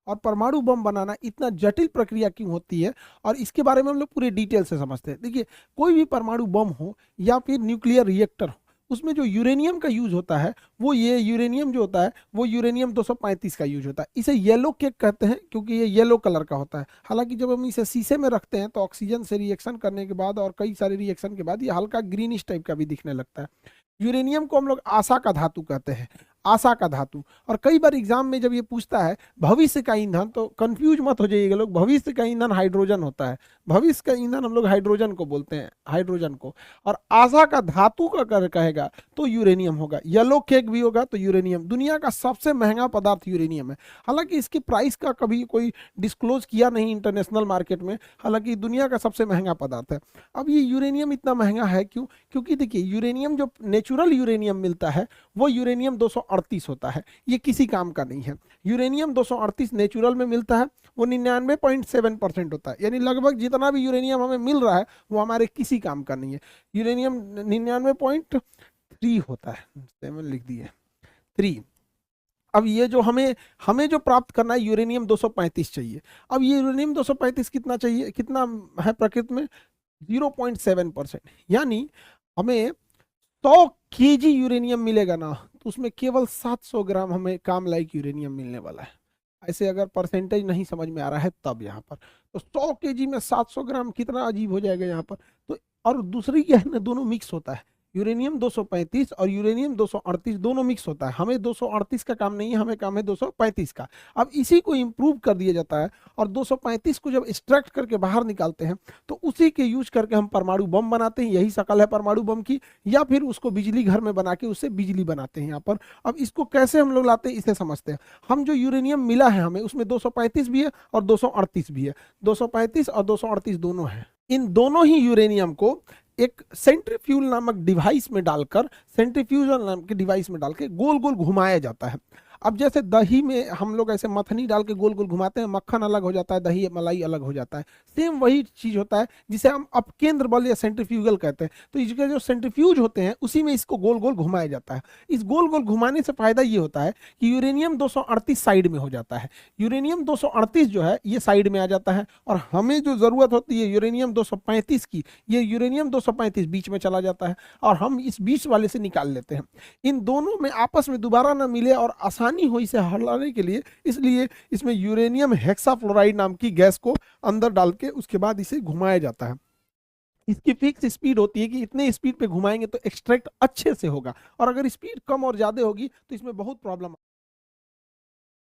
और परमाणु बम बनाना इतना जटिल प्रक्रिया क्यों होती है, और इसके बारे में हम लोग पूरे डिटेल से समझते हैं। देखिए, कोई भी परमाणु बम हो या फिर न्यूक्लियर रिएक्टर हो, उसमें जो यूरेनियम का यूज होता है, वो ये यूरेनियम जो होता है वो यूरेनियम 235 का यूज होता है। इसे येलो केक कहते हैं क्योंकि ये येलो कलर का होता है। हालांकि जब हम इसे शीशे में रखते हैं तो ऑक्सीजन से रिएक्शन करने के बाद और कई सारे रिएक्शन के बाद ये हल्का ग्रीनिश टाइप का भी दिखने लगता है। यूरेनियम को हम लोग आशा का धातु कहते हैं, आशा का धातु। और कई बार एग्जाम में जब ये पूछता है भविष्य का ईंधन, तो कंफ्यूज मत हो जाइएगा लोग, भविष्य का ईंधन हाइड्रोजन होता है। भविष्य का ईंधन हम लोग हाइड्रोजन को बोलते हैं, हाइड्रोजन को। और आशा का धातु का अगर कहेगा तो यूरेनियम होगा। येलो केक भी होगा तो यूरेनियम। दुनिया का सबसे महंगा पदार्थ यूरेनियम है। हालांकि इसकी प्राइस का कभी कोई डिस्क्लोज किया नहीं इंटरनेशनल मार्केट में, हालांकि दुनिया का सबसे महंगा पदार्थ है। अब ये यूरेनियम इतना महंगा है क्यों? क्योंकि देखिए, यूरेनियम जो नेचुरल यूरेनियम मिलता है वो यूरेनियम 238 होता है, ये किसी काम का नहीं है। यूरेनियम 238 नेचुरल में मिलता है, वो 99.7% होता है, यानी लगभग जितना भी यूरेनियम हमें मिल रहा है वो हमारे किसी काम का नहीं है। यूरेनियम 99.3 होता है, 7 लिख दिए 3। अब ये जो हमें हमें जो प्राप्त करना है यूरेनियम 235 चाहिए। अब ये यूरेनियम 235 कितना चाहिए, कितना है प्रकृति में? 0.7%। यानी हमें 100 kg यूरेनियम मिलेगा ना, तो उसमें केवल 700 ग्राम हमें काम लायक यूरेनियम मिलने वाला है। ऐसे अगर परसेंटेज नहीं समझ में आ रहा है तब यहाँ पर, तो 100 kg में 700 ग्राम कितना अजीब हो जाएगा यहाँ पर। तो और दूसरी क्या है ना, दोनों मिक्स होता है। यूरेनियम 235 और यूरेनियम 238 दोनों मिक्स होता है। हमें 238 का काम नहीं है, हमें काम है 235 का। अब इसी को इम्प्रूव कर दिया जाता है, और 235 को जब एक्सट्रैक्ट करके बाहर निकालते हैं तो उसी के यूज करके हम परमाणु बम बनाते हैं। यही शकल है परमाणु बम की। या फिर उसको बिजली घर में बना के उससे बिजली बनाते हैं यहाँ पर। अब इसको कैसे हम लोग लाते हैं इसे समझते हैं। हम जो यूरेनियम मिला है हमें, उसमें 235 भी है और 238 भी है। 235 और 238 दोनों है। इन दोनों ही यूरेनियम को एक सेंट्रीफ्यूल नामक डिवाइस में डालकर, सेंट्रीफ्यूजल नाम के डिवाइस में डाल के गोल गोल घुमाया जाता है। अब जैसे दही में हम लोग ऐसे मथनी डाल के गोल गोल घुमाते हैं, मक्खन अलग हो जाता है, दही मलाई अलग हो जाता है, सेम वही चीज होता है जिसे हम अपकेंद्र बल या सेंट्रीफ्यूगल कहते हैं। तो इसके जो सेंट्रीफ्यूज होते हैं उसी में इसको गोल गोल घुमाया जाता है। इस गोल गोल घुमाने से फायदा ये होता है कि यूरेनियम 238 साइड में हो जाता है। यूरेनियम 238 जो है ये साइड में आ जाता है, और हमें जो जरूरत होती है यूरेनियम 235 की, ये यूरेनियम 235 बीच में चला जाता है, और हम इस बीच वाले से निकाल लेते हैं। इन दोनों में आपस में दोबारा ना मिले और आसानी हो इसे हटाने के लिए, इसलिए इसमें यूरेनियम हेक्साफ्लोराइड नाम की गैस को अंदर डाल के उसके बाद इसे घुमाया जाता है। इसकी फिक्स स्पीड होती है कि इतने स्पीड पे घुमाएंगे तो एक्सट्रैक्ट अच्छे से होगा, और अगर स्पीड कम और ज्यादा होगी तो इसमें बहुत प्रॉब्लम